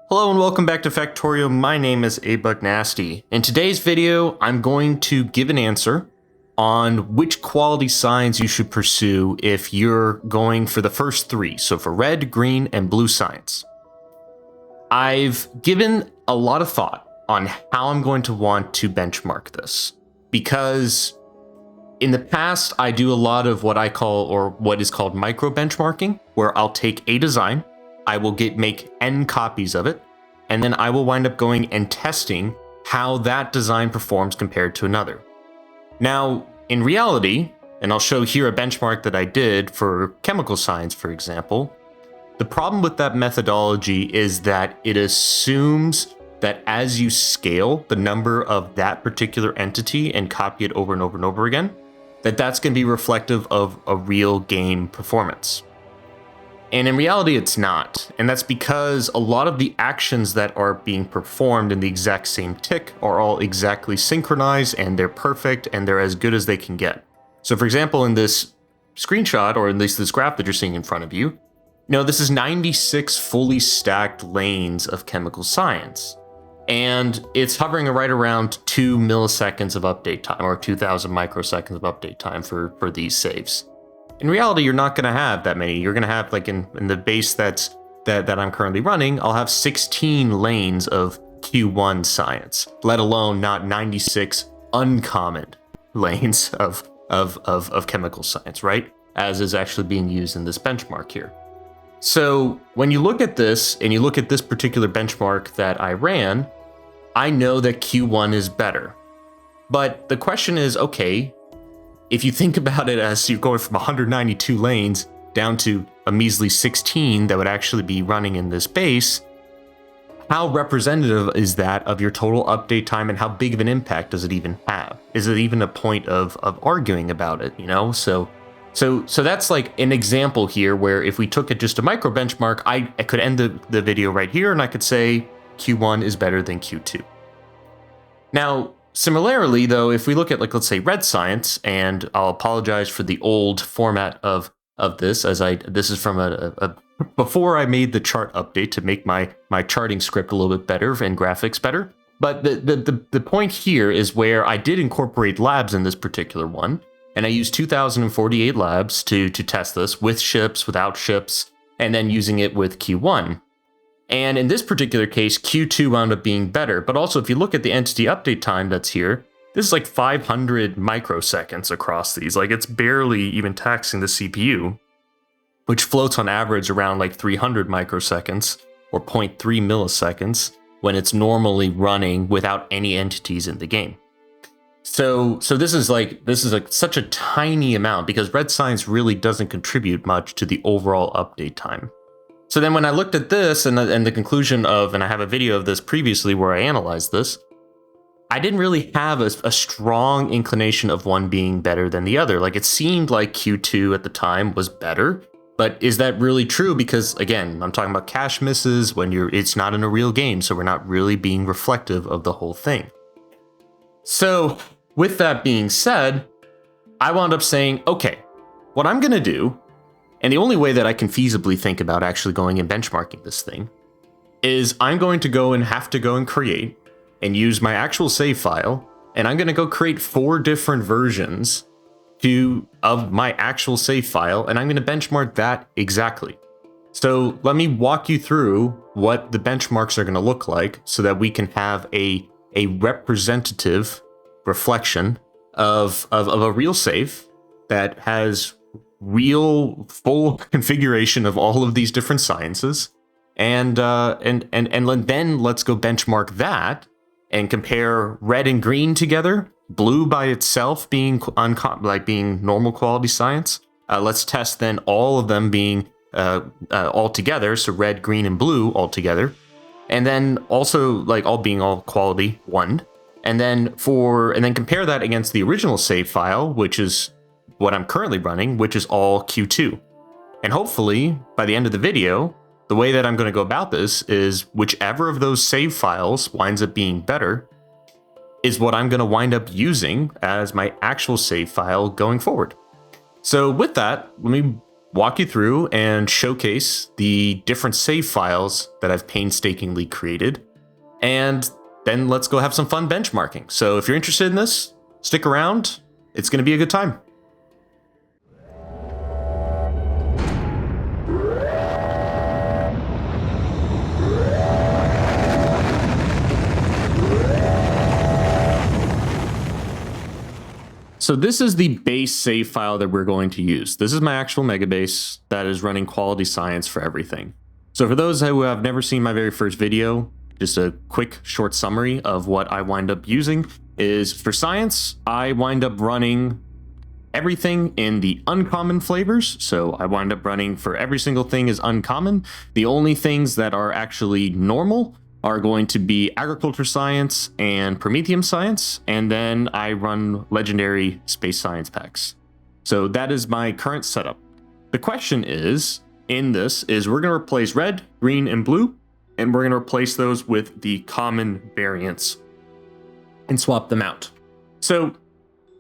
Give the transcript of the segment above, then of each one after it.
Hello and welcome back to Factorio. My name is abugnasty. In today's video, I'm going to give an answer on which quality signs you should pursue if you're going for the first three. So for red, green, and blue signs. I've given a lot of thought on how I'm going to want to benchmark this, because in the past, I do a lot of what I call, or what is called, micro benchmarking, where I'll take a design, I will make N copies of it, and then I will wind up going and testing how that design performs compared to another. Now, in reality, and I'll show here a benchmark that I did for chemical signs, for example, the problem with that methodology is that it assumes that as you scale the number of that particular entity and copy it over and over and over again, that's going to be reflective of a real game performance. And in reality, it's not. And that's because a lot of the actions that are being performed in the exact same tick are all exactly synchronized, and they're perfect, and they're as good as they can get. So for example, in this screenshot, or at least this graph that you're seeing in front of you, this is 96 fully stacked lanes of chemical science. And it's hovering right around 2 milliseconds of update time, or 2000 microseconds of update time for these saves. In reality, you're not going to have that many. You're going to have, like in the base that I'm currently running, I'll have 16 lanes of Q1 science, let alone not 96 uncommon lanes of chemical science, right? As is actually being used in this benchmark here. So when you look at this, and you look at this particular benchmark that I ran, I know that Q1 is better. But the question is, okay, if you think about it as you're going from 192 lanes down to a measly 16 that would actually be running in this base, how representative is that of your total update time, and how big of an impact does it even have? Is it even a point of arguing about it, So that's like an example here where if we took it just a micro benchmark, I could end the video right here and I could say Q1 is better than Q2. Now, similarly, though, if we look at, let's say red science, and I'll apologize for the old format of this, this is from a before I made the chart update to make my charting script a little bit better and graphics better. But the point here is where I did incorporate labs in this particular one, and I used 2048 labs to test this with ships, without ships, and then using it with Q1. And in this particular case, Q2 wound up being better. But also, if you look at the entity update time that's here, this is like 500 microseconds across these. Like, it's barely even taxing the CPU, which floats on average around like 300 microseconds or 0.3 milliseconds when it's normally running without any entities in the game. So this is such a tiny amount, because red science really doesn't contribute much to the overall update time. So then when I looked at this and the conclusion of, and I have a video of this previously where I analyzed this, I didn't really have a strong inclination of one being better than the other. Like, it seemed like Q2 at the time was better, but is that really true? Because again, I'm talking about cache misses when it's not in a real game, so we're not really being reflective of the whole thing. So with that being said, I wound up saying, okay, what I'm gonna do, and the only way that I can feasibly think about actually going and benchmarking this thing, is I'm going to go and have to go and create and use my actual save file, and I'm going to go create 4 different versions of my actual save file, and I'm going to benchmark that exactly. So let me walk you through what the benchmarks are going to look like so that we can have a representative reflection of a real save that has real full configuration of all of these different sciences, and then let's go benchmark that and compare red and green together, blue by itself being being normal quality science. Let's test then all of them being all together, so red, green, and blue all together, and then also all being all quality 1, and then compare that against the original save file, which is what I'm currently running, which is all Q2. And hopefully, by the end of the video, the way that I'm going to go about this is whichever of those save files winds up being better is what I'm going to wind up using as my actual save file going forward. So with that, let me walk you through and showcase the different save files that I've painstakingly created. And then let's go have some fun benchmarking. So if you're interested in this, stick around. It's going to be a good time. So this is the base save file that we're going to use. This is my actual megabase that is running quality science for everything. So for those who have never seen my very first video, just a quick short summary of what I wind up using is for science, I wind up running everything in the uncommon flavors. So I wind up running for every single thing is uncommon. The only things that are actually normal are going to be agriculture science and Prometheum science, and then I run legendary space science packs. So that is my current setup. The question is, in this, is we're going to replace red, green, and blue, and we're going to replace those with the common variants and swap them out. So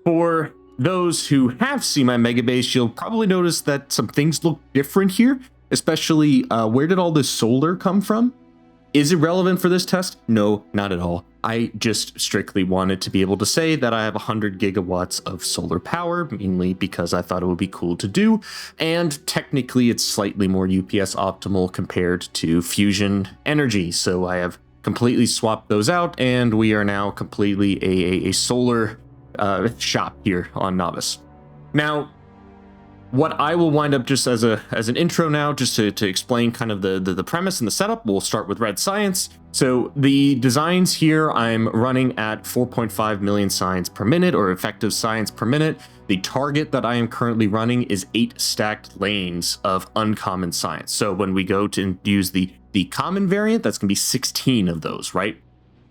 for those who have seen my megabase, you'll probably notice that some things look different here, especially where did all this solar come from? Is it relevant for this test? No, not at all. I just strictly wanted to be able to say that I have 100 gigawatts of solar power, mainly because I thought it would be cool to do. And technically it's slightly more UPS optimal compared to fusion energy. So I have completely swapped those out and we are now completely a solar shop here on Novice. Now, what I will wind up just as an intro now, just to explain kind of the premise and the setup, we'll start with red science. So the designs here, I'm running at 4.5 million science per minute, or effective science per minute. The target that I am currently running is 8 stacked lanes of uncommon science. So when we go to use the common variant, that's gonna be 16 of those, right?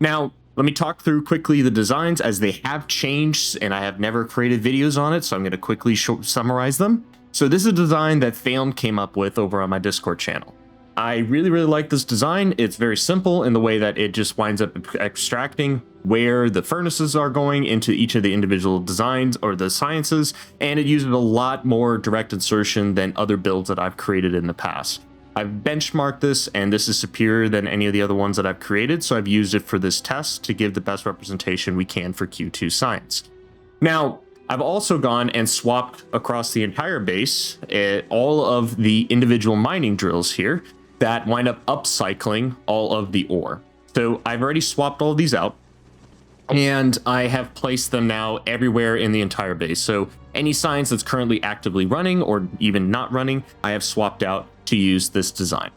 Now, let me talk through quickly the designs as they have changed and I have never created videos on it, so I'm going to quickly summarize them. So this is a design that Theon came up with over on my Discord channel. I really like this design. It's very simple in the way that it just winds up extracting where the furnaces are going into each of the individual designs or the sciences, and it uses a lot more direct insertion than other builds that I've created in the past. I've benchmarked this, and this is superior than any of the other ones that I've created, so I've used it for this test to give the best representation we can for Q2 science. Now, I've also gone and swapped across the entire base all of the individual mining drills here that wind up upcycling all of the ore. So I've already swapped all of these out, and I have placed them now everywhere in the entire base. So any science that's currently actively running or even not running, I have swapped out to use this design.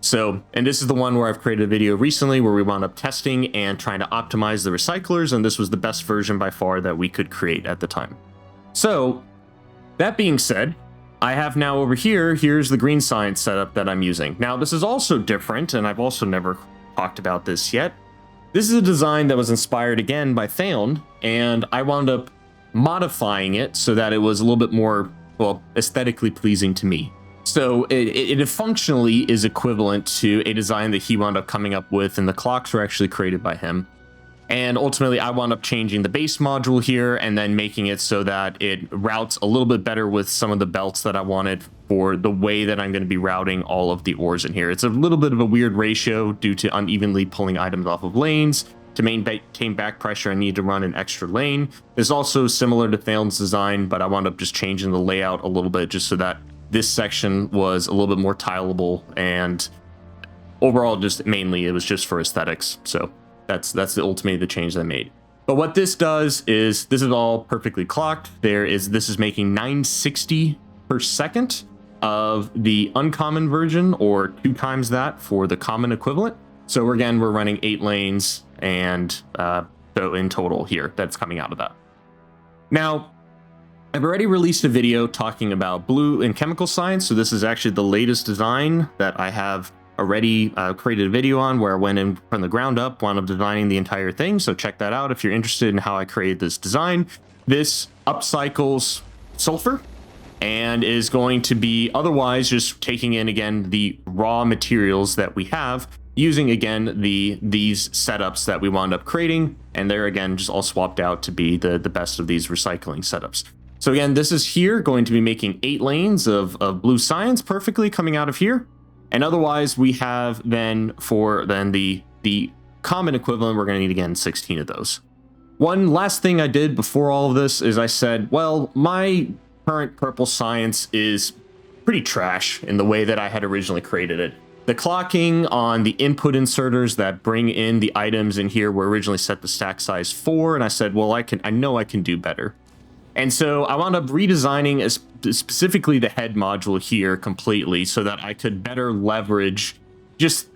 So, and this is the one where I've created a video recently where we wound up testing and trying to optimize the recyclers, and this was the best version by far that we could create at the time. So, that being said, I have now over here, here's the green science setup that I'm using. Now, this is also different, and I've also never talked about this yet. This is a design that was inspired again by Theon, and I wound up modifying it so that it was a little bit more, well, aesthetically pleasing to me. So it functionally is equivalent to a design that he wound up coming up with, and the clocks were actually created by him. And ultimately, I wound up changing the base module here and then making it so that it routes a little bit better with some of the belts that I wanted for the way that I'm going to be routing all of the ores in here. It's a little bit of a weird ratio due to unevenly pulling items off of lanes. To maintain back pressure, I need to run an extra lane. It's also similar to Theon's design, but I wound up just changing the layout a little bit just so that this section was a little bit more tileable, and overall just mainly it was just for aesthetics. So that's ultimately the change I made. But what this does is this is all perfectly clocked. This is making 960 per second of the uncommon version, or 2 times that for the common equivalent. So again, we're running 8 lanes, and so in total here that's coming out of that. Now, I've already released a video talking about blue and chemical science, so this is actually the latest design that I have already created a video on, where I went in from the ground up, wound up designing the entire thing, so check that out if you're interested in how I created this design. This upcycles sulfur and is going to be otherwise just taking in, again, the raw materials that we have, using, again, these setups that we wound up creating, and they're, again, just all swapped out to be the best of these recycling setups. So again, this is here going to be making 8 lanes of blue science perfectly coming out of here. And otherwise we have then for the common equivalent, we're going to need again 16 of those. One last thing I did before all of this is I said, well, my current purple science is pretty trash in the way that I had originally created it. The clocking on the input inserters that bring in the items in here were originally set to stack size 4, and I said, well, I know I can do better. And so I wound up redesigning specifically the head module here completely so that I could better leverage just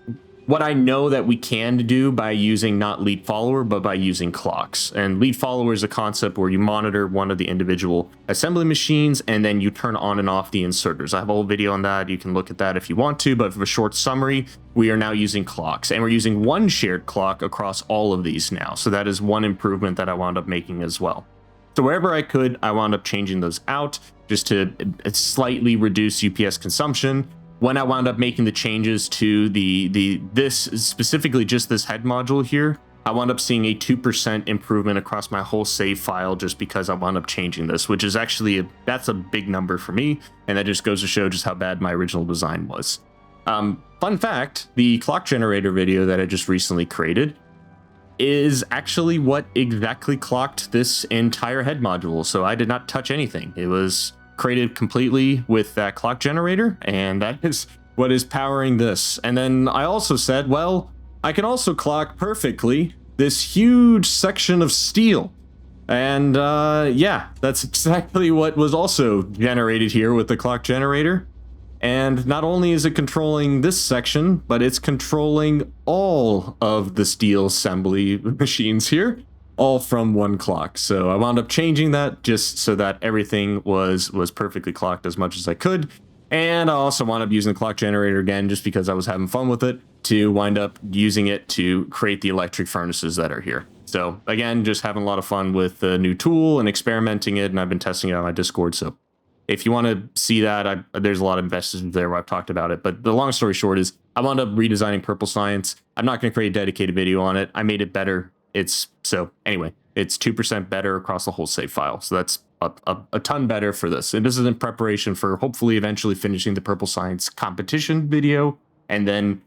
what I know that we can do by using not lead follower, but by using clocks. And lead follower is a concept where you monitor one of the individual assembly machines and then you turn on and off the inserters. I have a whole video on that. You can look at that if you want to, but for a short summary, we are now using clocks and we're using one shared clock across all of these now. So that is one improvement that I wound up making as well. So wherever I could, I wound up changing those out just to slightly reduce UPS consumption. When I wound up making the changes to this specifically just this head module here, I wound up seeing a 2% improvement across my whole save file just because I wound up changing this, which is actually that's a big number for me, and that just goes to show just how bad my original design was. Fun fact, the clock generator video that I just recently created is actually what exactly clocked this entire head module, so I did not touch anything. It was created completely with that clock generator, and that is what is powering this. And then I also said, well, I can also clock perfectly this huge section of steel. And yeah, that's exactly what was also generated here with the clock generator. And not only is it controlling this section, but it's controlling all of the steel assembly machines here, all from one clock. So I wound up changing that just so that everything was perfectly clocked as much as I could. And I also wound up using the clock generator again, just because I was having fun with it, to wind up using it to create the electric furnaces that are here. So again, just having a lot of fun with the new tool and experimenting it. And I've been testing it on my Discord. So if you want to see that, there's a lot of investors there where I've talked about it. But the long story short is I wound up redesigning Purple Science. I'm not going to create a dedicated video on it. I made it better. So anyway, it's 2% better across the whole save file. So that's a ton better for this. And this is in preparation for hopefully eventually finishing the Purple Science competition video. And then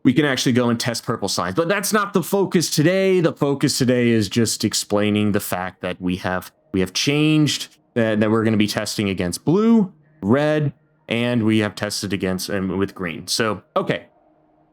we can actually go and test Purple Science. But that's not the focus today. The focus today is just explaining the fact that we have changed, that we're going to be testing against blue, red, and we have tested against with green. So, okay.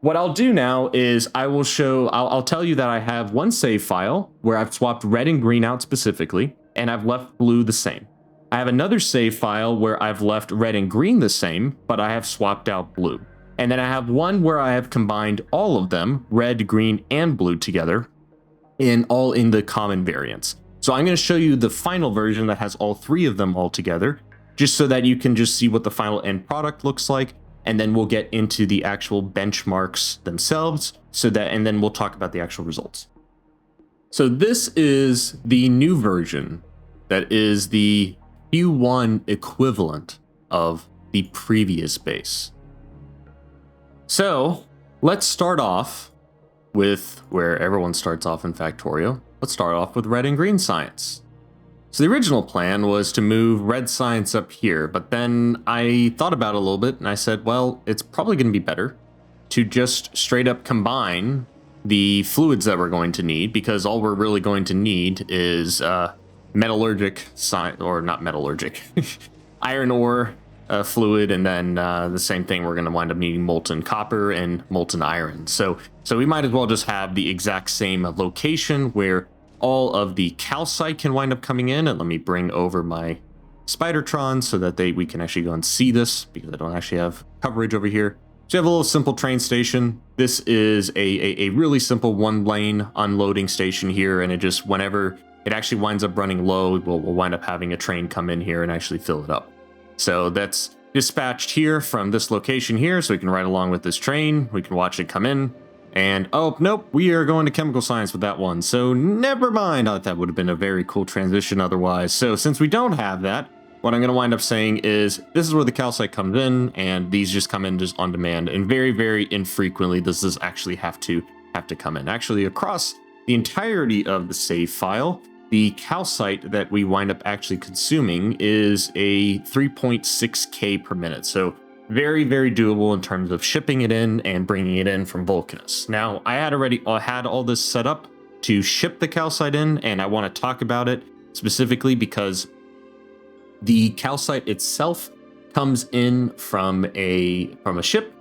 What I'll do now is I'll tell you that I have one save file where I've swapped red and green out specifically, and I've left blue the same. I have another save file where I've left red and green the same, but I have swapped out blue. And then I have one where I have combined all of them, red, green, and blue together, all in the common variants. So I'm going to show you the final version that has all 3 of them all together, just so that you can just see what the final end product looks like. And then we'll get into the actual benchmarks themselves, and then we'll talk about the actual results. So this is the new version that is the Q1 equivalent of the previous base. So let's start off with where everyone starts off in Factorio. Let's start off with red and green science. So the original plan was to move red science up here, but then I thought about it a little bit and I said, well, it's probably going to be better to just straight up combine the fluids that we're going to need, because all we're really going to need is metallurgic science, or not metallurgic, iron ore fluid, and then the same thing, we're going to wind up needing molten copper and molten iron. So we might as well just have the exact same location where all of the calcite can wind up coming in. And let me bring over my Spidertron so that we can actually go and see this, because I don't actually have coverage over here. So you have a little simple train station. This is a really simple 1-lane unloading station here, and it just, whenever it actually winds up running low, we'll wind up having a train come in here and actually fill it up. So that's dispatched here from this location here, so we can ride along with this train. We can watch it come in. And, oh, nope, we are going to chemical science with that one. So never mind. I thought that would have been a very cool transition otherwise. So since we don't have that, what I'm going to wind up saying is this is where the calcite comes in, and these just come in just on demand. And very, very infrequently does this actually have to come in. Actually, across the entirety of the save file, the calcite that we wind up actually consuming is a 3.6K per minute. So very, very doable in terms of shipping it in and bringing it in from Vulcanus. Now, I had already had all this set up to ship the calcite in, and I want to talk about it specifically because the calcite itself comes in from a ship,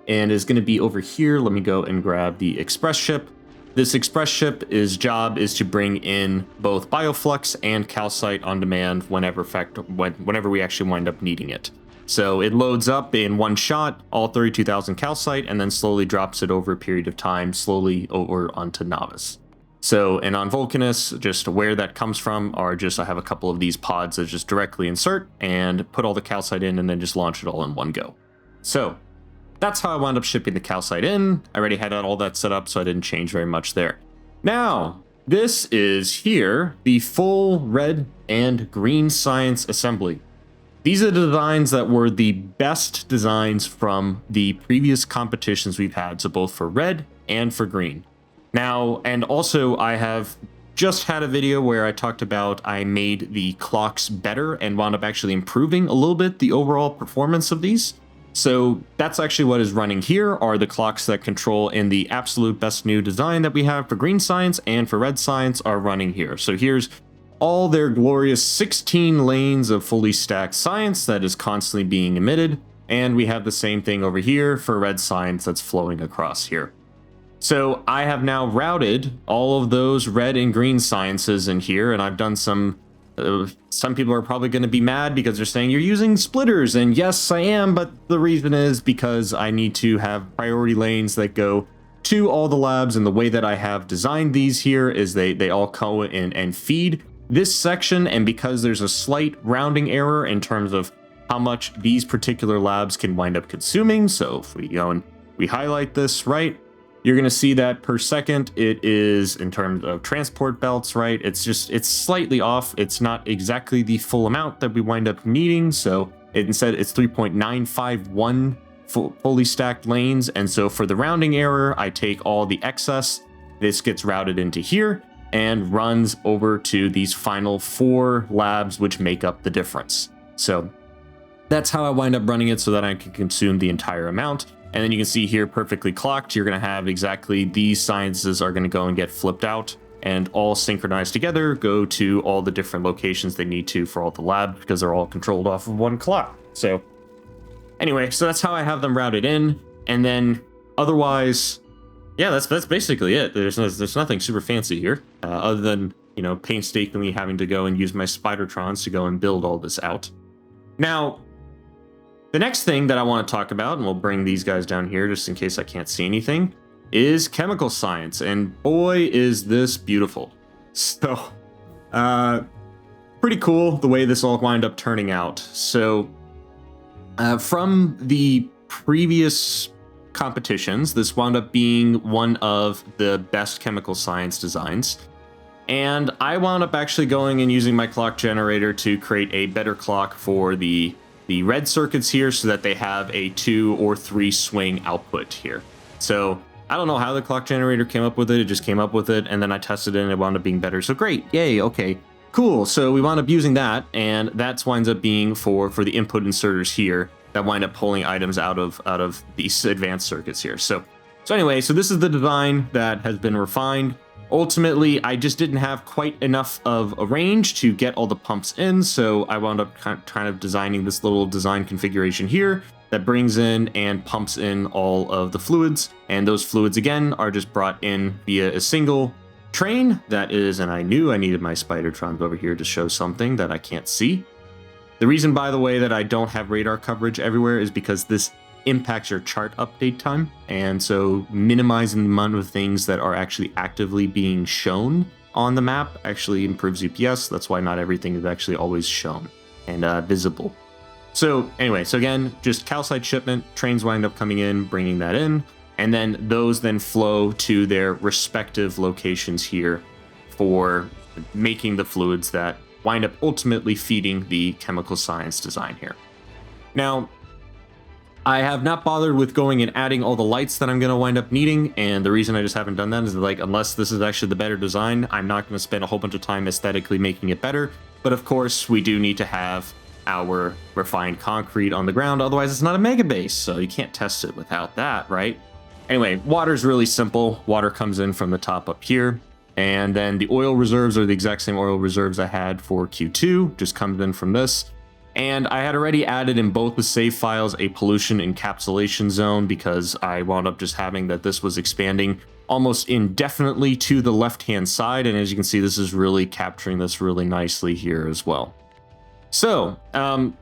and is going to be over here. Let me go and grab the express ship. This express ship job is to bring in both bioflux and calcite on demand whenever we actually wind up needing it. So it loads up in one shot, all 32,000 calcite, and then slowly drops it over a period of time, slowly over onto Novice. So, and on Vulcanus, just where that comes from are I have a couple of these pods that just directly insert and put all the calcite in and then just launch it all in one go. So that's how I wound up shipping the calcite in. I already had all that set up, so I didn't change very much there. Now, this is here, the full red and green science assembly. These are the designs that were the best designs from the previous competitions we've had, so both for red and for green. Now, and also I have just had a video where I talked about I made the clocks better and wound up actually improving a little bit the overall performance of these. So that's actually what is running here are the clocks that control in the absolute best new design that we have for green science and for red science are running here. So here's all their glorious 16 lanes of fully stacked science that is constantly being emitted. And we have the same thing over here for red science that's flowing across here. So I have now routed all of those red and green sciences in here, and I've done some people are probably going to be mad because they're saying you're using splitters, and yes, I am, but the reason is because I need to have priority lanes that go to all the labs, and the way that I have designed these here is they all go in and feed this section, and because there's a slight rounding error in terms of how much these particular labs can wind up consuming. So if we go and we highlight this, right, you're going to see that per second it is in terms of transport belts, right? It's slightly off. It's not exactly the full amount that we wind up needing. So instead it's 3.951 fully stacked lanes. And so for the rounding error, I take all the excess, this gets routed into here and runs over to these final 4 labs, which make up the difference. So that's how I wind up running it so that I can consume the entire amount. And then you can see here perfectly clocked, you're going to have exactly these sciences are going to go and get flipped out and all synchronized together, go to all the different locations they need to for all the labs because they're all controlled off of one clock. So anyway, so that's how I have them routed in. And then otherwise, yeah, that's basically it. There's nothing super fancy here other than, you know, painstakingly having to go and use my Spidertrons to go and build all this out. Now, the next thing that I want to talk about, and we'll bring these guys down here just in case I can't see anything, is chemical science. And boy, is this beautiful. So, pretty cool the way this all wind up turning out. So, from the previous competitions, this wound up being one of the best chemical science designs. And I wound up actually going and using my clock generator to create a better clock for the red circuits here so that they have a 2 or 3 swing output here. So I don't know how the clock generator came up with it. It just came up with it, and then I tested it and it wound up being better. So great, yay, okay, cool. So we wound up using that, and that winds up being for the input inserters here that wind up pulling items out of these advanced circuits here. So anyway, so this is the design that has been refined. Ultimately, I just didn't have quite enough of a range to get all the pumps in, so I wound up kind of designing this little design configuration here that brings in and pumps in all of the fluids, and those fluids again are just brought in via a single train that is, and I knew I needed my Spidertrons over here to show something that I can't see. The reason, by the way, that I don't have radar coverage everywhere is because this impacts your chart update time, and so minimizing the amount of things that are actually actively being shown on the map actually improves UPS. That's why not everything is actually always shown and visible. So anyway, so again, just calcite shipment, trains wind up coming in, bringing that in, and then those then flow to their respective locations here for making the fluids that wind up ultimately feeding the chemical science design here. Now, I have not bothered with going and adding all the lights that I'm going to wind up needing, and the reason I just haven't done that is like, unless this is actually the better design, I'm not going to spend a whole bunch of time aesthetically making it better. But of course, we do need to have our refined concrete on the ground, otherwise it's not a mega base, so you can't test it without that, right? Anyway, water's really simple. Water comes in from the top up here, and then the oil reserves are the exact same oil reserves I had for Q2, just comes in from this. And I had already added in both the save files a pollution encapsulation zone because I wound up just having that this was expanding almost indefinitely to the left-hand side. And as you can see, this is really capturing this really nicely here as well. So,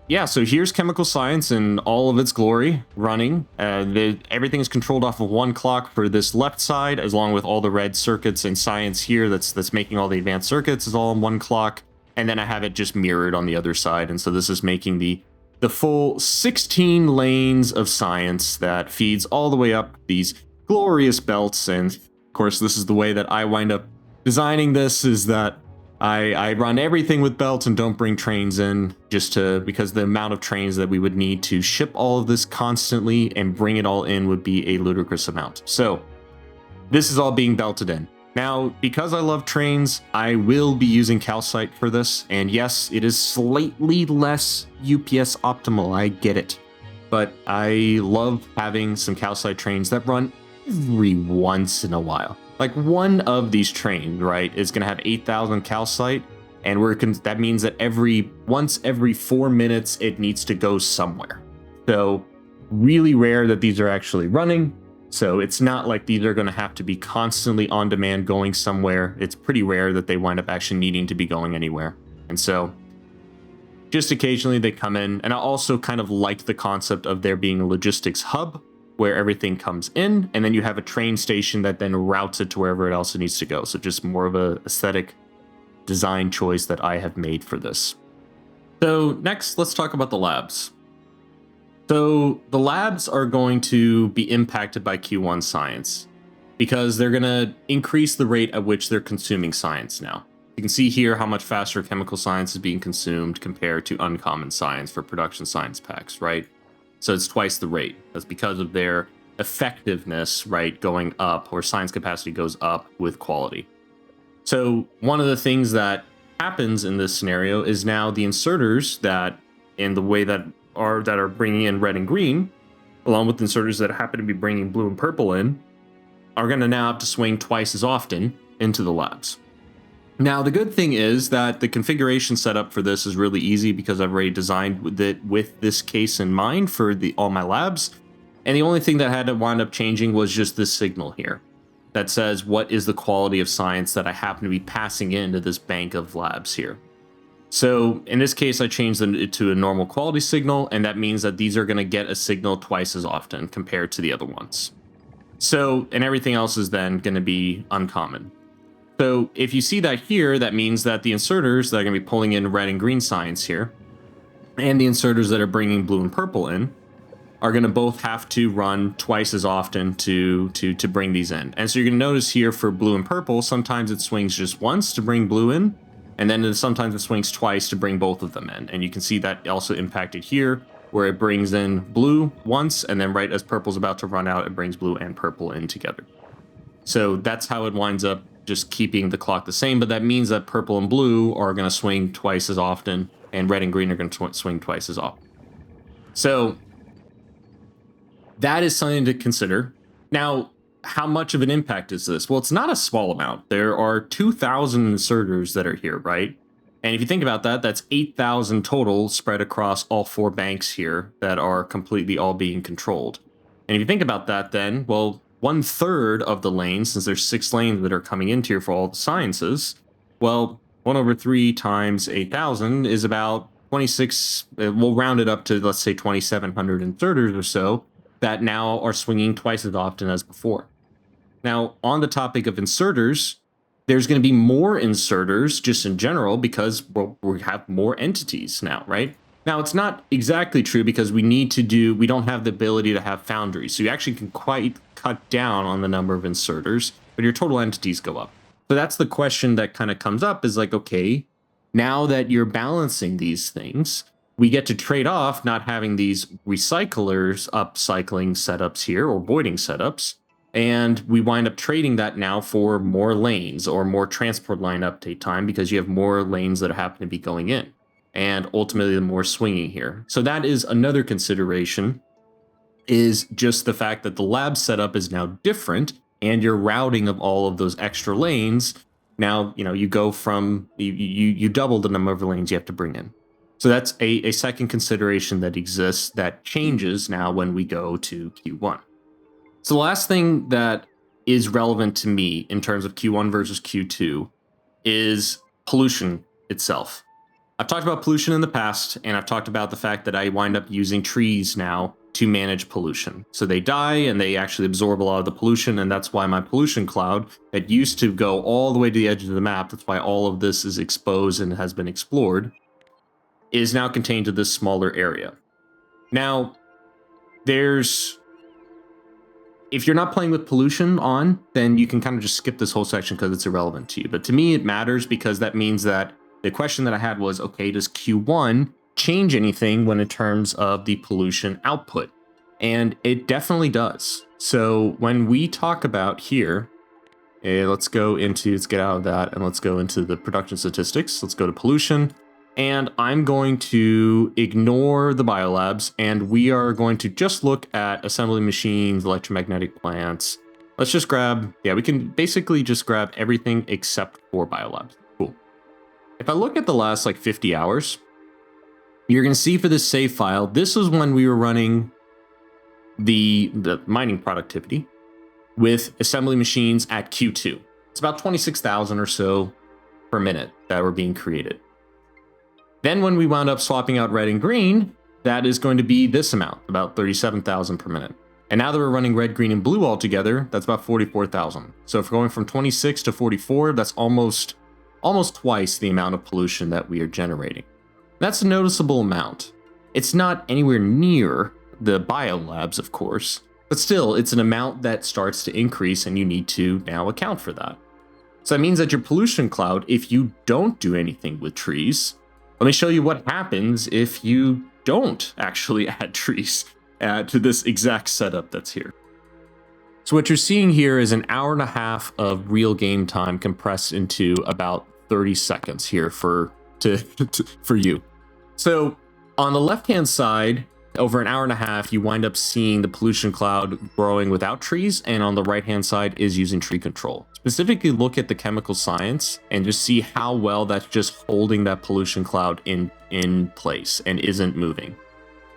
yeah, so here's chemical science in all of its glory running. Everything is controlled off of one clock for this left side, as long with all the red circuits and science here that's making all the advanced circuits is all on one clock. And then I have it just mirrored on the other side. And so this is making the full 16 lanes of science that feeds all the way up these glorious belts. And of course, this is the way that I wind up designing this, is that I run everything with belts and don't bring trains in, because the amount of trains that we would need to ship all of this constantly and bring it all in would be a ludicrous amount. So this is all being belted in. Now, because I love trains, I will be using calcite for this, and yes, it is slightly less UPS optimal, I get it. But I love having some calcite trains that run every once in a while. Like one of these trains, right, is going to have 8,000 calcite, and that means that once every 4 minutes, it needs to go somewhere. So really rare that these are actually running. So it's not like these are going to have to be constantly on demand going somewhere. It's pretty rare that they wind up actually needing to be going anywhere. And so just occasionally they come in. And I also kind of like the concept of there being a logistics hub where everything comes in, and then you have a train station that then routes it to wherever else it needs to go. So just more of a aesthetic design choice that I have made for this. So next, let's talk about the labs. So the labs are going to be impacted by Q1 science because they're going to increase the rate at which they're consuming science now. You can see here how much faster chemical science is being consumed compared to uncommon science for production science packs, right? So it's twice the rate. That's because of their effectiveness, right, going up, or science capacity goes up with quality. So one of the things that happens in this scenario is now the inserters that, in the way that are bringing in red and green, along with inserters that happen to be bringing blue and purple in, are going to now have to swing twice as often into the labs. Now, the good thing is that the configuration setup for this is really easy because I've already designed it with this case in mind for all my labs. And the only thing that had to wind up changing was just this signal here that says what is the quality of science that I happen to be passing into this bank of labs here. So in this case, I changed them to a normal quality signal, and that means that these are going to get a signal twice as often compared to the other ones. So, and everything else is then going to be uncommon. So if you see that here, that means that the inserters that are going to be pulling in red and green science here, and the inserters that are bringing blue and purple in, are going to both have to run twice as often to bring these in. And so you're going to notice here for blue and purple, sometimes it swings just once to bring blue in, and then sometimes it swings twice to bring both of them in. And you can see that also impacted here, where it brings in blue once, and then right as purple's about to run out, it brings blue and purple in together. So that's how it winds up just keeping the clock the same, but that means that purple and blue are going to swing twice as often, and red and green are going to swing twice as often. So that is something to consider. Now, how much of an impact is this? Well, it's not a small amount. There are 2,000 inserters that are here, right? And if you think about that, that's 8,000 total spread across all 4 banks here that are completely all being controlled. And if you think about that, then, well, 1/3 of the lanes, since there's 6 lanes that are coming into here for all the sciences, well, 1/3 times 8,000 is about 26, we'll round it up to, let's say, 2,700 inserters or so that now are swinging twice as often as before. Now, on the topic of inserters, there's going to be more inserters just in general because we have more entities now, right? Now, it's not exactly true because we don't have the ability to have foundries. So you actually can quite cut down on the number of inserters, but your total entities go up. So that's the question that kind of comes up is like, okay, now that you're balancing these things, we get to trade off not having these recyclers upcycling setups here or voiding setups. And we wind up trading that now for more lanes or more transport line update time because you have more lanes that happen to be going in. And ultimately, the more swinging here. So that is another consideration, is just the fact that the lab setup is now different and your routing of all of those extra lanes. Now, you go from, you double the number of lanes you have to bring in. So that's a second consideration that exists that changes now when we go to Q1. So the last thing that is relevant to me in terms of Q1 versus Q2 is pollution itself. I've talked about pollution in the past, and I've talked about the fact that I wind up using trees now to manage pollution. So they die and they actually absorb a lot of the pollution, and that's why my pollution cloud that used to go all the way to the edge of the map, that's why all of this is exposed and has been explored, is now contained to this smaller area. Now, if you're not playing with pollution on, then you can kind of just skip this whole section because it's irrelevant to you. But to me, it matters because that means that the question that I had was, okay, does Q1 change anything when in terms of the pollution output? And it definitely does. So when we talk about here, let's get out of that and let's go into the production statistics. Let's go to pollution. And I'm going to ignore the biolabs, and we are going to just look at assembly machines, electromagnetic plants. Let's just we can basically just grab everything except for biolabs. Cool. If I look at the last 50 hours, you're going to see for this save file, this is when we were running the mining productivity with assembly machines at Q2. It's about 26,000 or so per minute that were being created. Then when we wound up swapping out red and green, that is going to be this amount, about 37,000 per minute. And now that we're running red, green, and blue all together, that's about 44,000. So if we're going from 26 to 44, that's almost twice the amount of pollution that we are generating. That's a noticeable amount. It's not anywhere near the biolabs, of course, but still, it's an amount that starts to increase and you need to now account for that. So that means that your pollution cloud, if you don't do anything with trees, let me show you what happens if you don't actually add trees to this exact setup that's here. So what you're seeing here is an hour and a half of real game time compressed into about 30 seconds here for you. So on the left-hand side, over an hour and a half, you wind up seeing the pollution cloud growing without trees, and on the right-hand side is using tree control. Specifically, look at the chemical science and just see how well that's just holding that pollution cloud in place and isn't moving.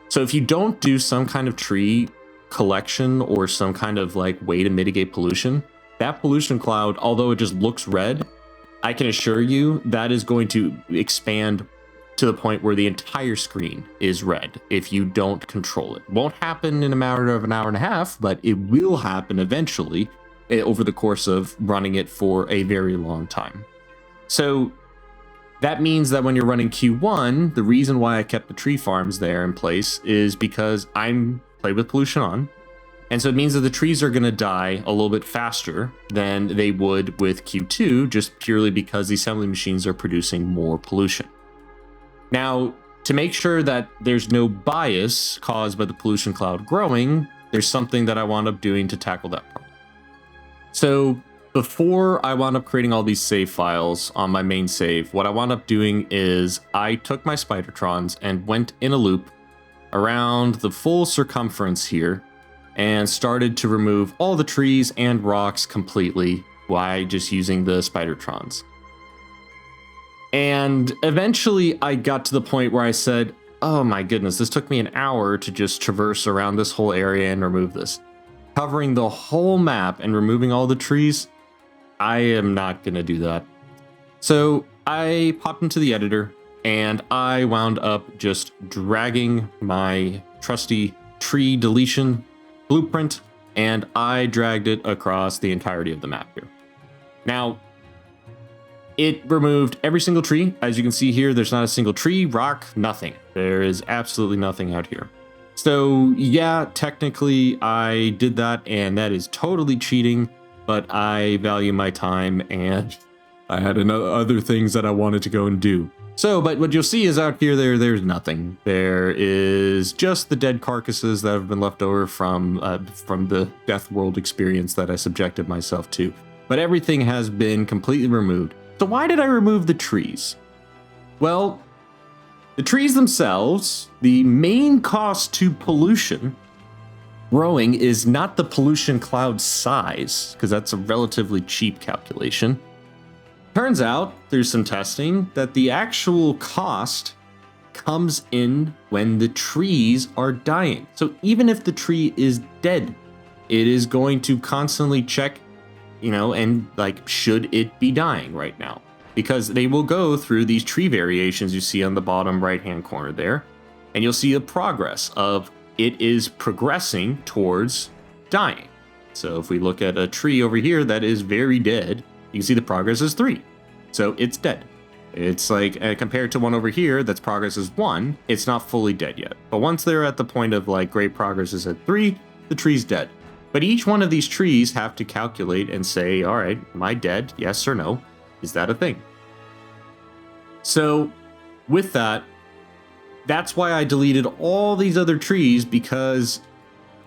So if you don't do some kind of tree collection or some kind of way to mitigate pollution, that pollution cloud, although it just looks red, I can assure you that is going to expand to the point where the entire screen is red if you don't control it. Won't happen in a matter of an hour and a half, but it will happen eventually over the course of running it for a very long time. So that means that when you're running Q1, the reason why I kept the tree farms there in place is because I'm played with pollution on. And so it means that the trees are going to die a little bit faster than they would with Q2, just purely because the assembly machines are producing more pollution. Now, to make sure that there's no bias caused by the pollution cloud growing, there's something that I wound up doing to tackle that problem. So before I wound up creating all these save files on my main save, what I wound up doing is I took my Spidertrons and went in a loop around the full circumference here and started to remove all the trees and rocks completely by just using the Spidertrons. And eventually I got to the point where I said, oh my goodness, this took me an hour to just traverse around this whole area and remove this. Covering the whole map and removing all the trees, I am not going to do that. So I popped into the editor and I wound up just dragging my trusty tree deletion blueprint and I dragged it across the entirety of the map here. Now, it removed every single tree. As you can see here, there's not a single tree, rock, nothing. There is absolutely nothing out here. So yeah, technically I did that and that is totally cheating, but I value my time and I had other things that I wanted to go and do. So, but what you'll see is out here, there's nothing. There is just the dead carcasses that have been left over from the Death World experience that I subjected myself to. But everything has been completely removed. So why did I remove the trees? Well, the trees themselves, the main cost to pollution growing is not the pollution cloud size, because that's a relatively cheap calculation. Turns out, through some testing, that the actual cost comes in when the trees are dying. So even if the tree is dead, it is going to constantly check, and like, should it be dying right now? Because they will go through these tree variations you see on the bottom right-hand corner there, and you'll see the progress of it is progressing towards dying. So if we look at a tree over here that is very dead, you can see the progress is 3. So it's dead. It's like, compared to one over here that's progress is 1, it's not fully dead yet. But once they're at the point of like great progress is at 3, the tree's dead. But each one of these trees have to calculate and say, all right, am I dead? Yes or no? Is that a thing? So with that, that's why I deleted all these other trees, because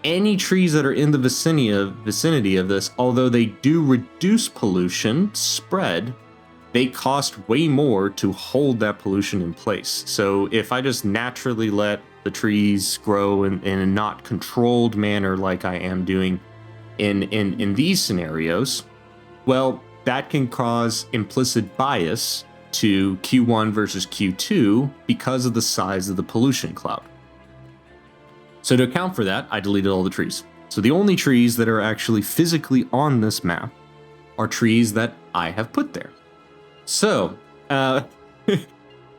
any trees that are in the vicinity of this, although they do reduce pollution spread, they cost way more to hold that pollution in place. So if I just naturally let the trees grow in a not controlled manner like I am doing in these scenarios, well, that can cause implicit bias to Q1 versus Q2 because of the size of the pollution cloud. So to account for that, I deleted all the trees. So the only trees that are actually physically on this map are trees that I have put there. So, this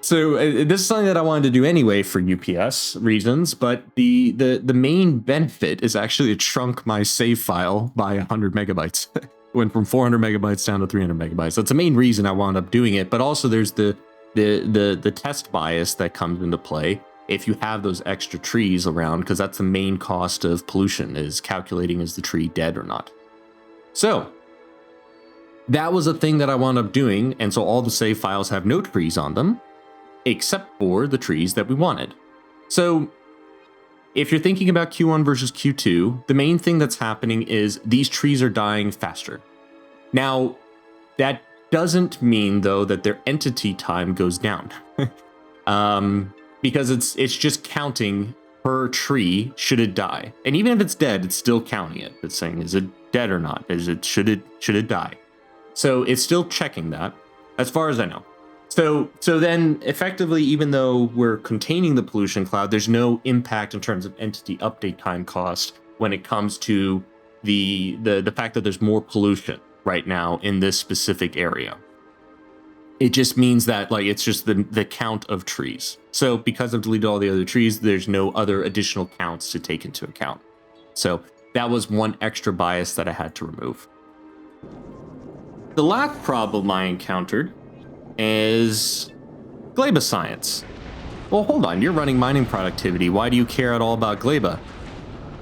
is something that I wanted to do anyway for UPS reasons, but the main benefit is actually it shrunk my save file by 100 megabytes. Went from 400 megabytes down to 300 megabytes. That's the main reason I wound up doing it, but also there's the test bias that comes into play if you have those extra trees around, because that's the main cost of pollution, is calculating is the tree dead or not. So that was a thing that I wound up doing, and so all the save files have no trees on them, except for the trees that we wanted. So if you're thinking about Q1 versus Q2, the main thing that's happening is these trees are dying faster. Now, that doesn't mean, though, that their entity time goes down. Because it's just counting per tree should it die. And even if it's dead, it's still counting it. It's saying, is it dead or not? Should it die? So it's still checking that, as far as I know. So then effectively, even though we're containing the pollution cloud, there's no impact in terms of entity update time cost when it comes to the fact that there's more pollution right now in this specific area. It just means that like it's just the count of trees. So because I've deleted all the other trees, there's no other additional counts to take into account. So that was one extra bias that I had to remove. The last problem I encountered is Gleba science. Well, hold on, you're running mining productivity. Why do you care at all about Gleba?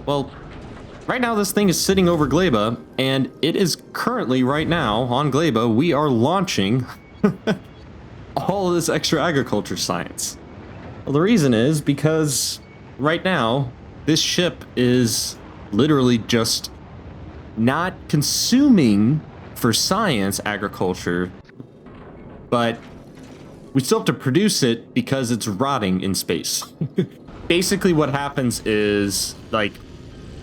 Well, right now this thing is sitting over Gleba, and it is currently right now on Gleba, we are launching all of this extra agriculture science. Well, the reason is because right now this ship is literally just not consuming for science agriculture, but we still have to produce it because it's rotting in space. Basically what happens is like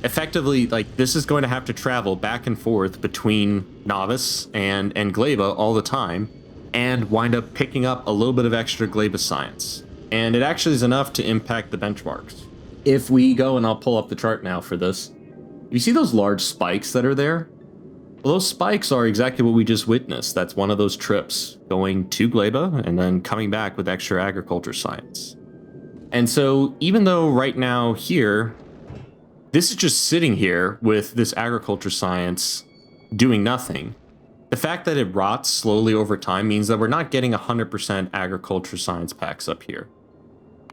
effectively like this is going to have to travel back and forth between Novice and Gleba all the time and wind up picking up a little bit of extra Gleba science. And it actually is enough to impact the benchmarks. If we go, and I'll pull up the chart now for this, you see those large spikes that are there? Well, those spikes are exactly what we just witnessed. That's one of those trips going to Gleba and then coming back with extra agriculture science. And so even though right now here, this is just sitting here with this agriculture science doing nothing, the fact that it rots slowly over time means that we're not getting 100% agriculture science packs up here.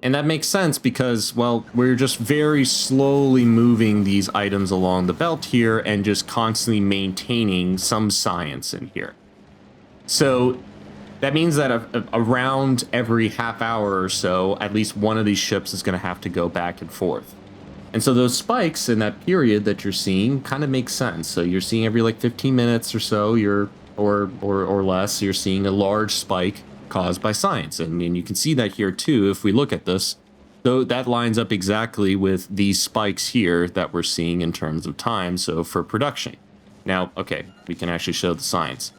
And that makes sense because, well, we're just very slowly moving these items along the belt here and just constantly maintaining some science in here. So that means that around every half hour or so, at least one of these ships is going to have to go back and forth. And so those spikes in that period that you're seeing kind of make sense. So you're seeing every like 15 minutes or so, or less, you're seeing a large spike caused by science. And you can see that here too if we look at this. Though that lines up exactly with these spikes here that we're seeing in terms of time, so for production. Now, okay, we can actually show the science.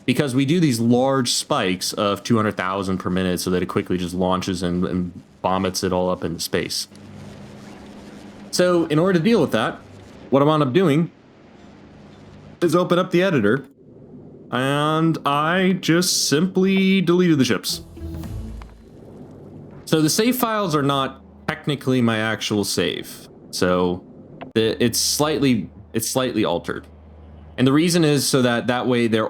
Because we do these large spikes of 200,000 per minute so that it quickly just launches and vomits it all up into space. So in order to deal with that, what I wound up doing is open up the editor, and I just simply deleted the ships. So the save files are not technically my actual save. So it's slightly altered. And the reason is so that way there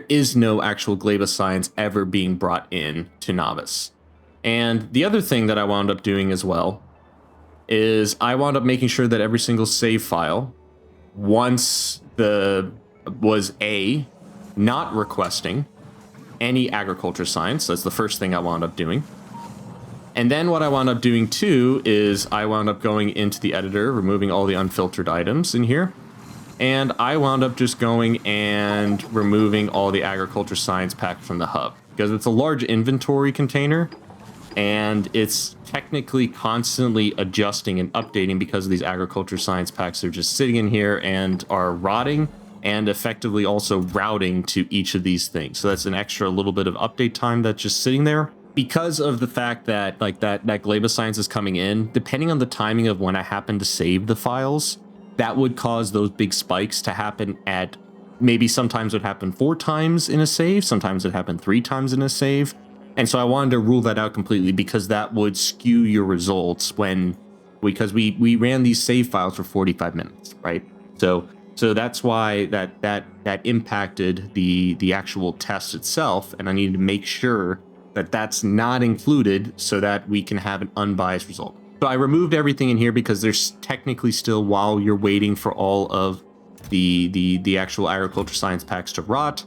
is no actual Gleba science ever being brought in to Novice. And the other thing that I wound up doing as well is I wound up making sure that every single save file, once was not requesting any agriculture science. That's the first thing I wound up doing. And then what I wound up doing too is I wound up going into the editor, removing all the unfiltered items in here. And I wound up just going and removing all the agriculture science pack from the hub, because it's a large inventory container and it's technically constantly adjusting and updating because of these agriculture science packs. They're just sitting in here and are rotting and effectively also routing to each of these things. So that's an extra little bit of update time that's just sitting there. Because of the fact that like that Gleba science is coming in, depending on the timing of when I happen to save the files, that would cause those big spikes to happen at maybe sometimes it would happen 4 times in a save, sometimes it happened 3 times in a save. And so I wanted to rule that out completely because that would skew your results because we ran these save files for 45 minutes, right? So that's why that impacted the actual test itself, and I needed to make sure that that's not included so that we can have an unbiased result. So I removed everything in here because there's technically still, while you're waiting for all of the actual agriculture science packs to rot,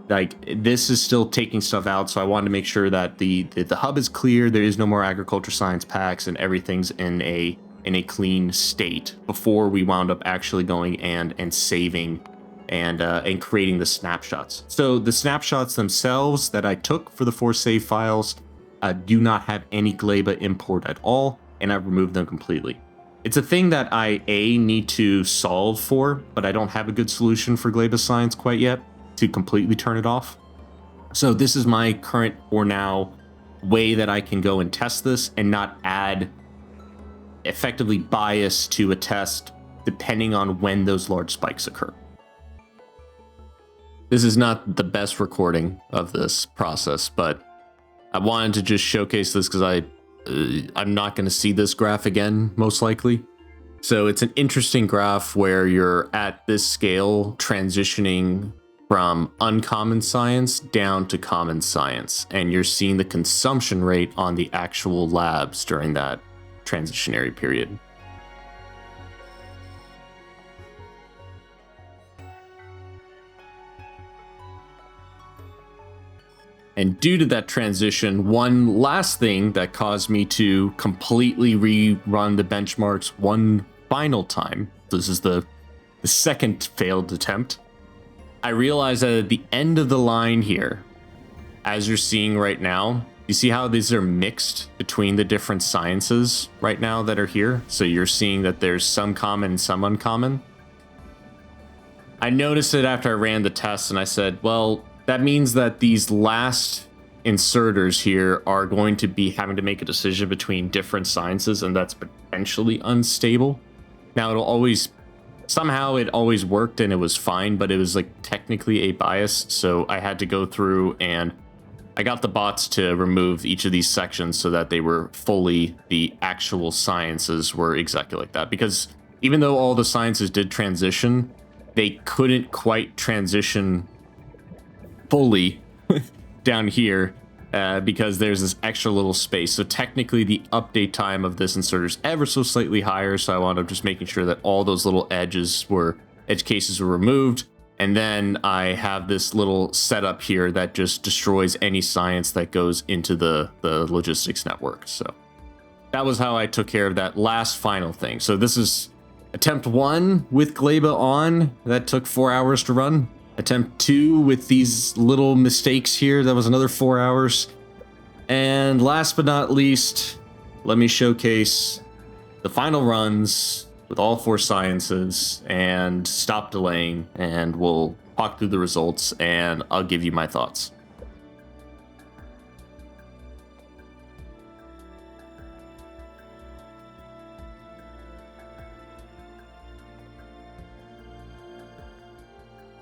like this is still taking stuff out. So I wanted to make sure that the hub is clear, there is no more agriculture science packs, and everything's in a clean state before we wound up actually going and saving and creating the snapshots. So the snapshots themselves that I took for the 4 save files do not have any Gleba import at all, and I've removed them completely. It's a thing that I need to solve for, but I don't have a good solution for Gleba science quite yet to completely turn it off. So this is my current, for now, way that I can go and test this and not add effectively bias to a test depending on when those large spikes occur. This is not the best recording of this process, but I wanted to just showcase this because I'm not going to see this graph again, most likely. So it's an interesting graph where you're at this scale transitioning from uncommon science down to common science, and you're seeing the consumption rate on the actual labs during that transitionary period. And due to that transition, one last thing that caused me to completely rerun the benchmarks one final time, this is the second failed attempt, I realized that at the end of the line here, as you're seeing right now, you see how these are mixed between the different sciences right now that are here? So you're seeing that there's some common and some uncommon. I noticed it after I ran the test and I said, well, that means that these last inserters here are going to be having to make a decision between different sciences, and that's potentially unstable. Now somehow it always worked and it was fine, but it was like technically a bias. So I had to go through and I got the bots to remove each of these sections so that they were fully, the actual sciences were exactly like that. Because even though all the sciences did transition, they couldn't quite transition fully down here because there's this extra little space. So technically the update time of this inserter is ever so slightly higher. So I wound up just making sure that all those little edge cases were removed. And then I have this little setup here that just destroys any science that goes into the logistics network. So that was how I took care of that last final thing. So this is attempt 1 with Gleba on. That took 4 hours to run. Attempt 2 with these little mistakes here. That was another 4 hours. And last but not least, let me showcase the final runs with all 4 sciences and stop delaying, and we'll talk through the results and I'll give you my thoughts.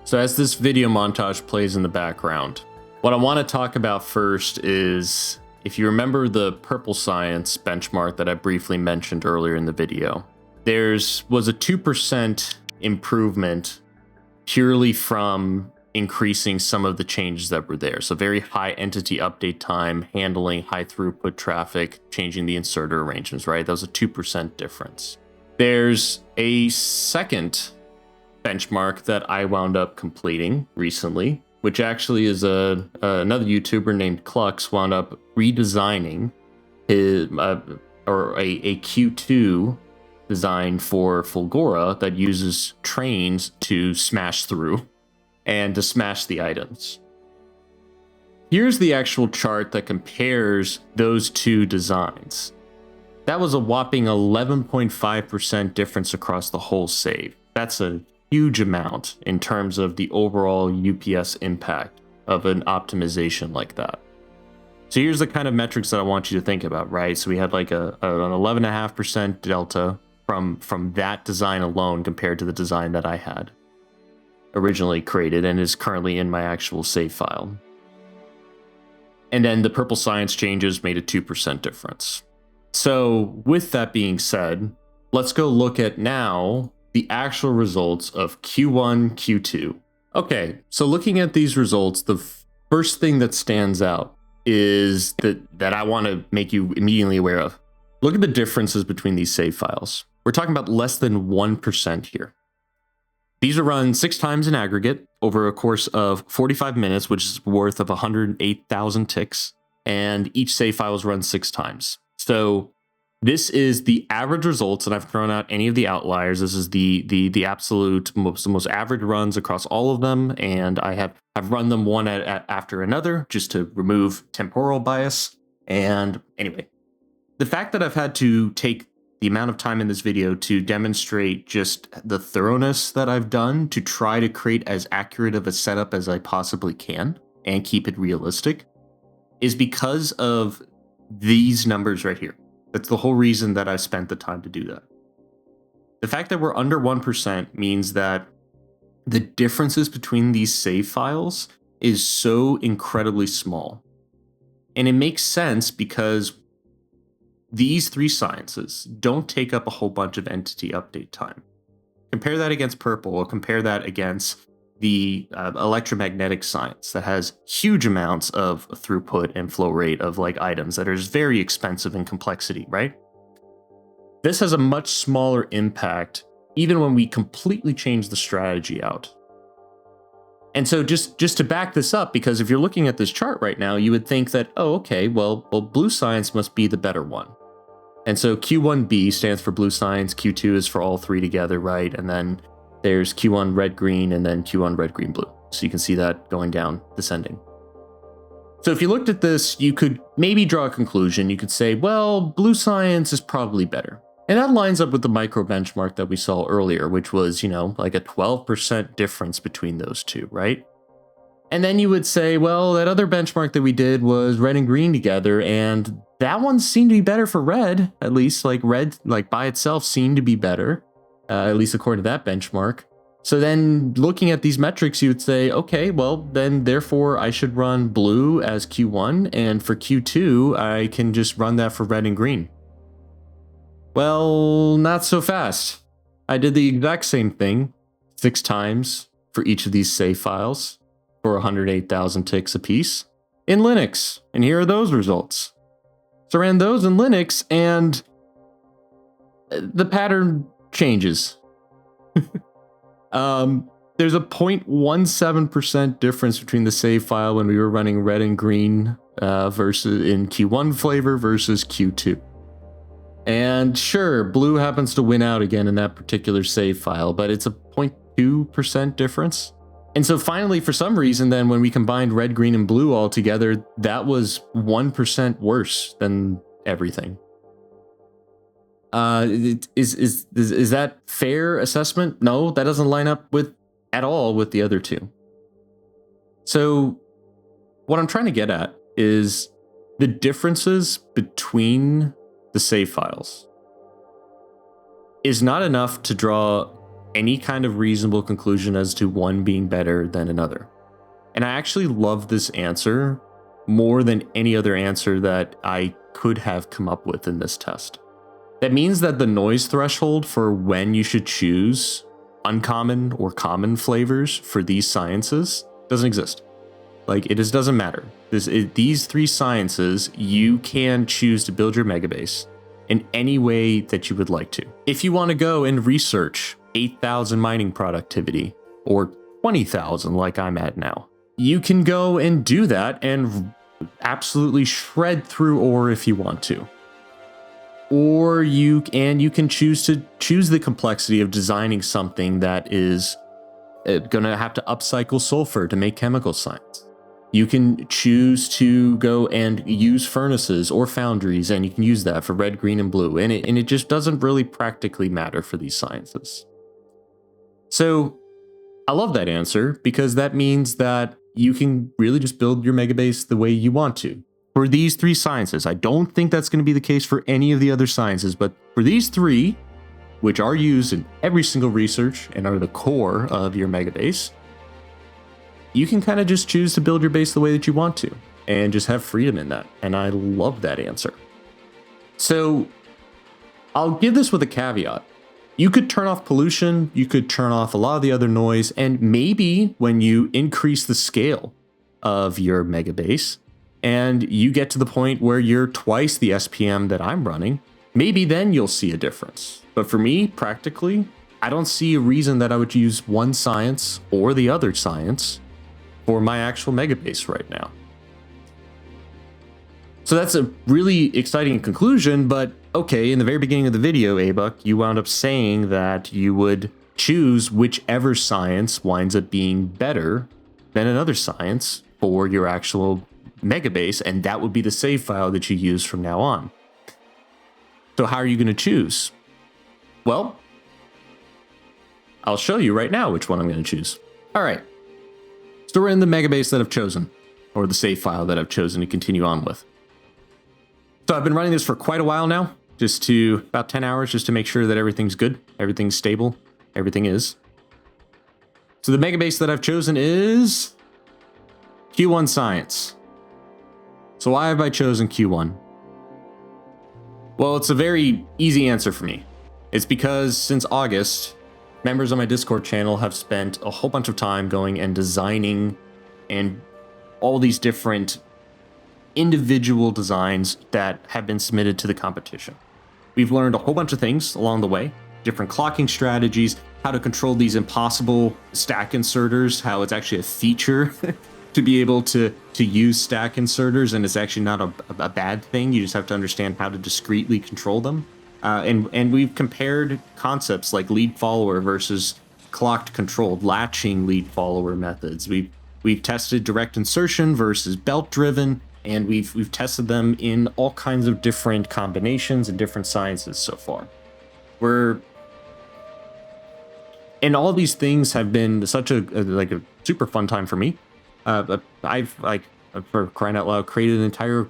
So as this video montage plays in the background, what I want to talk about first is, if you remember the purple science benchmark that I briefly mentioned earlier in the video, was a 2% improvement purely from increasing some of the changes that were there. So very high entity update time, handling high throughput traffic, changing the inserter arrangements, right? That was a 2% difference. There's a second benchmark that I wound up completing recently, which actually is another YouTuber named Clux wound up redesigning his a Q2 design for Fulgora that uses trains to smash through and to smash the items. Here's the actual chart that compares those two designs. That was a whopping 11.5% difference across the whole save. That's a huge amount in terms of the overall UPS impact of an optimization like that. So here's the kind of metrics that I want you to think about, right? So we had like an 11.5% delta from that design alone compared to the design that I had originally created and is currently in my actual save file. And then the purple science changes made a 2% difference. So with that being said, let's go look at now the actual results of Q1, Q2. Okay, so looking at these results, the first thing that stands out is that I want to make you immediately aware of. Look at the differences between these save files. We're talking about less than 1% here. These are run 6 times in aggregate over a course of 45 minutes, which is worth of 108,000 ticks, and each save file is run 6 times. So this is the average results, and I've thrown out any of the outliers. This is the absolute most average runs across all of them, and I've run them one after another just to remove temporal bias. And anyway, the fact that I've had to take the amount of time in this video to demonstrate just the thoroughness that I've done to try to create as accurate of a setup as I possibly can and keep it realistic is because of these numbers right here. That's the whole reason that I spent the time to do that. The fact that we're under 1% means that the differences between these save files is so incredibly small. And it makes sense because these 3 sciences don't take up a whole bunch of entity update time. Compare that against purple, or compare that against the electromagnetic science that has huge amounts of throughput and flow rate of like items that are very expensive in complexity, right? This has a much smaller impact even when we completely change the strategy out. And so just to back this up, because if you're looking at this chart right now, you would think that, oh, okay, well, blue science must be the better one. And so Q1B stands for blue science, Q2 is for all 3 together, right? And then there's Q1 red green and then Q1 red green blue. So you can see that going down, descending. So if you looked at this, you could maybe draw a conclusion. You could say, well, blue science is probably better. And that lines up with the micro benchmark that we saw earlier, which was, like a 12% difference between those two, right? And then you would say, well, that other benchmark that we did was red and green together, and that one seemed to be better for red, at least like red, like by itself seemed to be better. At least according to that benchmark. So then looking at these metrics, you would say, okay, well, then therefore I should run blue as Q1, and for Q2, I can just run that for red and green. Well, not so fast. I did the exact same thing 6 times for each of these save files for 108,000 ticks apiece in Linux. And here are those results. So I ran those in Linux, and the pattern changes. there's a 0.17% difference between the save file when we were running red and green versus in Q1 flavor versus Q2. And sure, blue happens to win out again in that particular save file, but it's a 0.2% difference. And so finally, for some reason, then when we combined red, green, and blue all together, that was 1% worse than everything. Is that fair assessment? No, that doesn't line up with at all with the other two. So what I'm trying to get at is the differences between the save files is not enough to draw any kind of reasonable conclusion as to one being better than another. And I actually love this answer more than any other answer that I could have come up with in this test. That means that the noise threshold for when you should choose uncommon or common flavors for these sciences doesn't exist. Like, it just doesn't matter. These three sciences, you can choose to build your megabase in any way that you would like to. If you want to go and research 8,000 mining productivity or 20,000 like I'm at now, you can go and do that and absolutely shred through ore if you want to. Or you can choose the complexity of designing something that is going to have to upcycle sulfur to make chemical science. You can choose to go and use furnaces or foundries, and you can use that for red, green, and blue. And it just doesn't really practically matter for these sciences. So I love that answer because that means that you can really just build your megabase the way you want to. For these three sciences, I don't think that's going to be the case for any of the other sciences, but for these three, which are used in every single research and are the core of your megabase, you can kind of just choose to build your base the way that you want to and just have freedom in that. And I love that answer. So I'll give this with a caveat. You could turn off pollution, you could turn off a lot of the other noise, and maybe when you increase the scale of your megabase and you get to the point where you're twice the SPM that I'm running, maybe then you'll see a difference. But for me, practically, I don't see a reason that I would use one science or the other science for my actual megabase right now. So that's a really exciting conclusion, but okay, in the very beginning of the video, Abuck, you wound up saying that you would choose whichever science winds up being better than another science for your actual megabase, and that would be the save file that you use from now on. So how are you going to choose? Well, I'll show you right now which one I'm going to choose. All right. So we're in the megabase that I've chosen, or the save file that I've chosen to continue on with. So I've been running this for quite a while now, about 10 hours, just to make sure that everything's good, everything's stable, everything is. So the megabase that I've chosen is Q1 Science. So why have I chosen Q1? Well, it's a very easy answer for me. It's because since August, members on my Discord channel have spent a whole bunch of time going and designing and all these different individual designs that have been submitted to the competition. We've learned a whole bunch of things along the way, different clocking strategies, how to control these impossible stack inserters, how it's actually a feature to be able to use stack inserters, and it's actually not a bad thing. You just have to understand how to discreetly control them. And we've compared concepts like lead follower versus clocked controlled latching lead follower methods. We've tested direct insertion versus belt driven, and we've tested them in all kinds of different combinations and different sciences so far. And all these things have been such a super fun time for me. I've for crying out loud, created an entire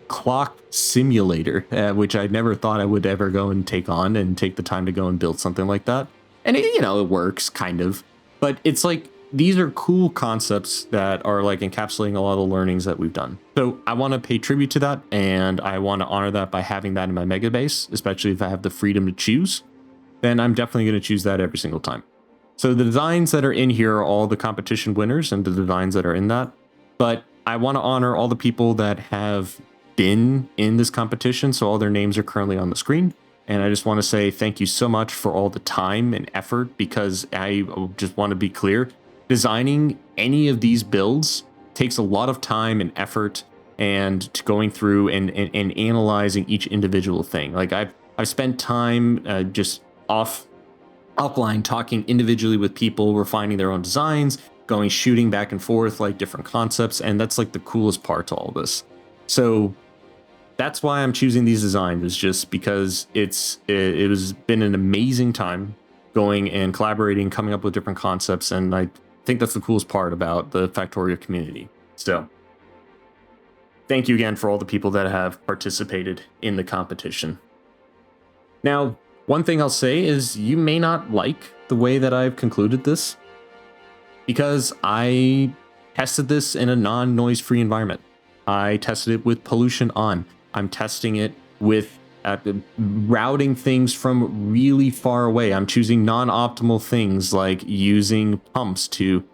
clock simulator, which I never thought I would ever go and take on and take the time to go and build something like that. And it works kind of, but it's like, these are cool concepts that are like encapsulating a lot of the learnings that we've done. So I want to pay tribute to that, and I want to honor that by having that in my megabase, especially if I have the freedom to choose, then I'm definitely going to choose that every single time. So the designs that are in here are all the competition winners and the designs that are in that, but I want to honor all the people that have been in this competition, so all their names are currently on the screen. And I just want to say thank you so much for all the time and effort, because I just want to be clear, designing any of these builds takes a lot of time and effort, and going through and analyzing each individual thing. Like I've spent time just offline talking individually with people, refining their own designs, going shooting back and forth like different concepts, and that's like the coolest part to all this. So that's why I'm choosing these designs, is just because it has been an amazing time going and collaborating, coming up with different concepts, and I think that's the coolest part about the Factorio community. So thank you again for all the people that have participated in the competition. Now, one thing I'll say is you may not like the way that I've concluded this, because I tested this in a non-noise free environment. I tested it with pollution on. I'm testing it with routing things from really far away. I'm choosing non-optimal things like using pumps to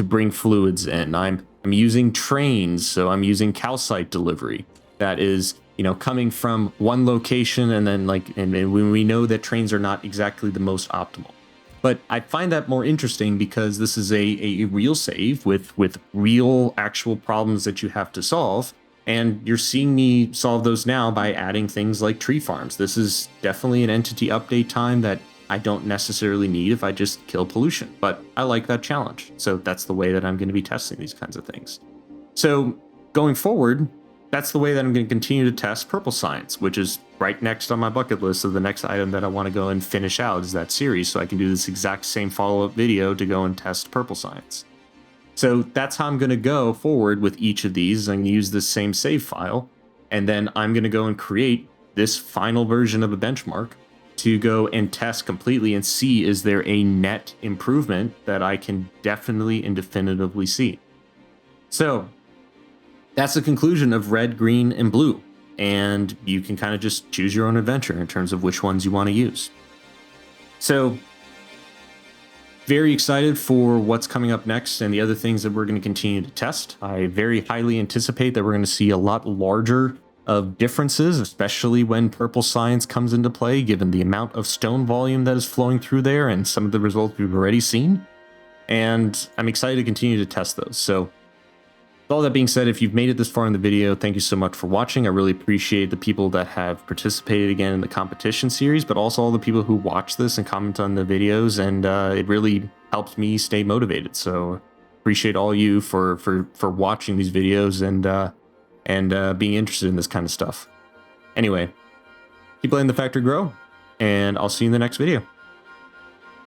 bring fluids in. I'm using trains, so I'm using calcite delivery. That is, you know, coming from one location, and then and when we know that trains are not exactly the most optimal. But I find that more interesting because this is a real save with real actual problems that you have to solve. And you're seeing me solve those now by adding things like tree farms. This is definitely an entity update time that I don't necessarily need if I just kill pollution, but I like that challenge. So that's the way that I'm going to be testing these kinds of things. So going forward, that's the way that I'm going to continue to test purple science, which is right next on my bucket list of the next item that I want to go and finish out is that series, so I can do this exact same follow-up video to go and test purple science. So that's how I'm going to go forward with each of these. I'm going to use this same save file, and then I'm going to go and create this final version of a benchmark to go and test completely and see, is there a net improvement that I can definitely and definitively see. So that's the conclusion of red, green, and blue, and you can kind of just choose your own adventure in terms of which ones you want to use. So very excited for what's coming up next and the other things that we're going to continue to test. I very highly anticipate that we're going to see a lot larger of differences, especially when purple science comes into play, given the amount of stone volume that is flowing through there and some of the results we've already seen. And I'm excited to continue to test those. So with all that being said, if you've made it this far in the video, thank you so much for watching. I really appreciate the people that have participated again in the competition series, but also all the people who watch this and comment on the videos, and it really helps me stay motivated. So appreciate all you for watching these videos and being interested in this kind of stuff. Anyway, keep letting the factory grow, and I'll see you in the next video.